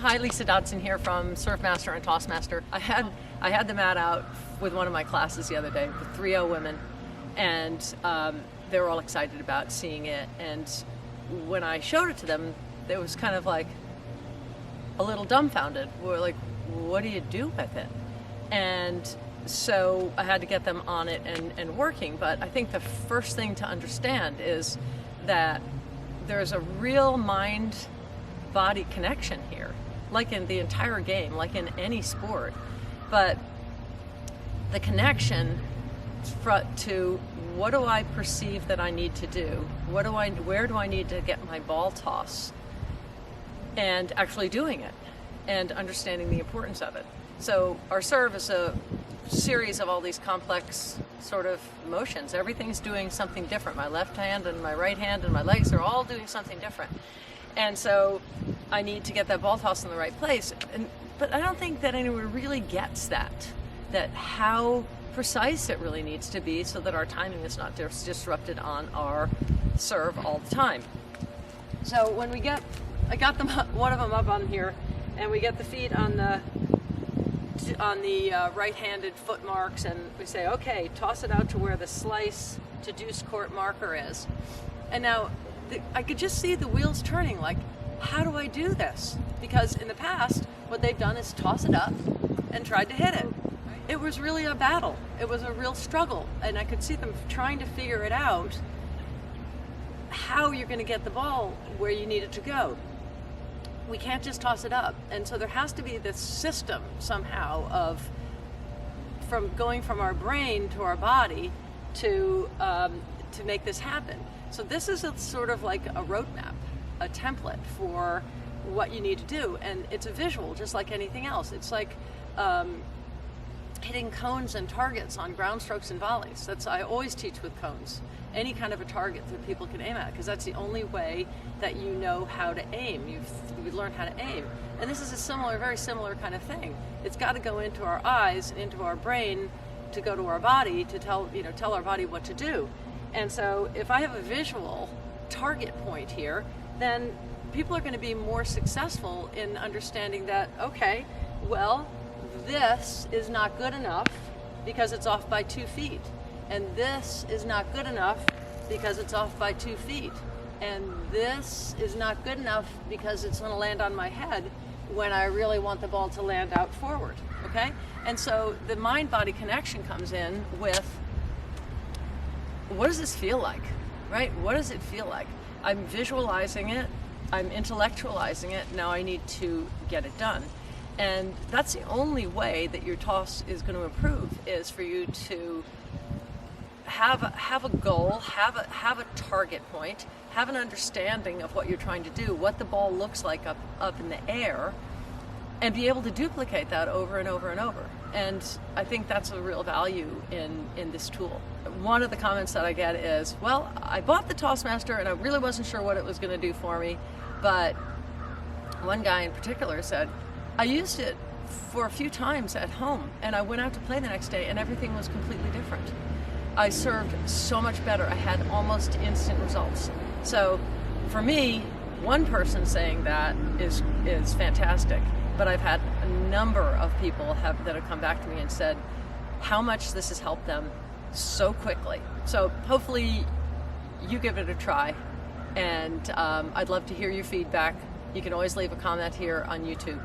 Hi, Lisa Dodson here from Surfmaster and TossMaster. I had the mat out with one of my classes the other day with 3 women, and they were all excited about seeing it. And when I showed it to them, it was kind of like a little dumbfounded. We're like, what do you do with it? And so I had to get them on it and working. But I think the first thing to understand is that there's a real mind-body connection here, like in the entire game, like in any sport. But the connection to what do I perceive that I need to do? Where do I need to get my ball toss? And actually doing it and understanding the importance of it. So our serve is a series of all these complex sort of motions. Everything's doing something different. My left hand and my right hand and my legs are all doing something different. And so I need to get that ball toss in the right place. But I don't think that anyone really gets that how precise it really needs to be so that our timing is not disrupted on our serve all the time. So when I got them, one of them up on here, and we get the feet on the right-handed foot marks, and we say, okay, toss it out to where the slice to deuce court marker is. And now I could just see the wheels turning, like, how do I do this? Because in the past, what they've done is toss it up and tried to hit it. It was really a battle. It was a real struggle. And I could see them trying to figure it out, how you're going to get the ball where you need it to go. We can't just toss it up. And so there has to be this system somehow of going from our brain to our body to make this happen. So this is a sort of like a roadmap, a template for what you need to do. And it's a visual, just like anything else. It's like hitting cones and targets on ground strokes and volleys. I always teach with cones. Any kind of a target that people can aim at, because that's the only way that you know how to aim. You've learned how to aim. And this is a very similar kind of thing. It's got to go into our eyes, into our brain, to go to our body, to tell our body what to do. And so if I have a visual target point here, then people are going to be more successful in understanding that, okay, well, this is not good enough because it's off by 2 feet. And this is not good enough because it's off by 2 feet. And this is not good enough because it's going to land on my head when I really want the ball to land out forward, okay? And so the mind-body connection comes in with, what does this feel like, right? What does it feel like? I'm visualizing it, I'm intellectualizing it, now I need to get it done. And that's the only way that your toss is going to improve, is for you to have a goal, have a target point, have an understanding of what you're trying to do, what the ball looks like up in the air, and be able to duplicate that over and over and over. And I think that's a real value in this tool. One of the comments that I get is, well, I bought the TossMaster and I really wasn't sure what it was going to do for me, but one guy in particular said, I used it for a few times at home and I went out to play the next day and everything was completely different. I served so much better. I had almost instant results. So for me, one person saying that is fantastic, but I've had a number of people that have come back to me and said how much this has helped them so quickly. So hopefully you give it a try, and I'd love to hear your feedback. You can always leave a comment here on YouTube.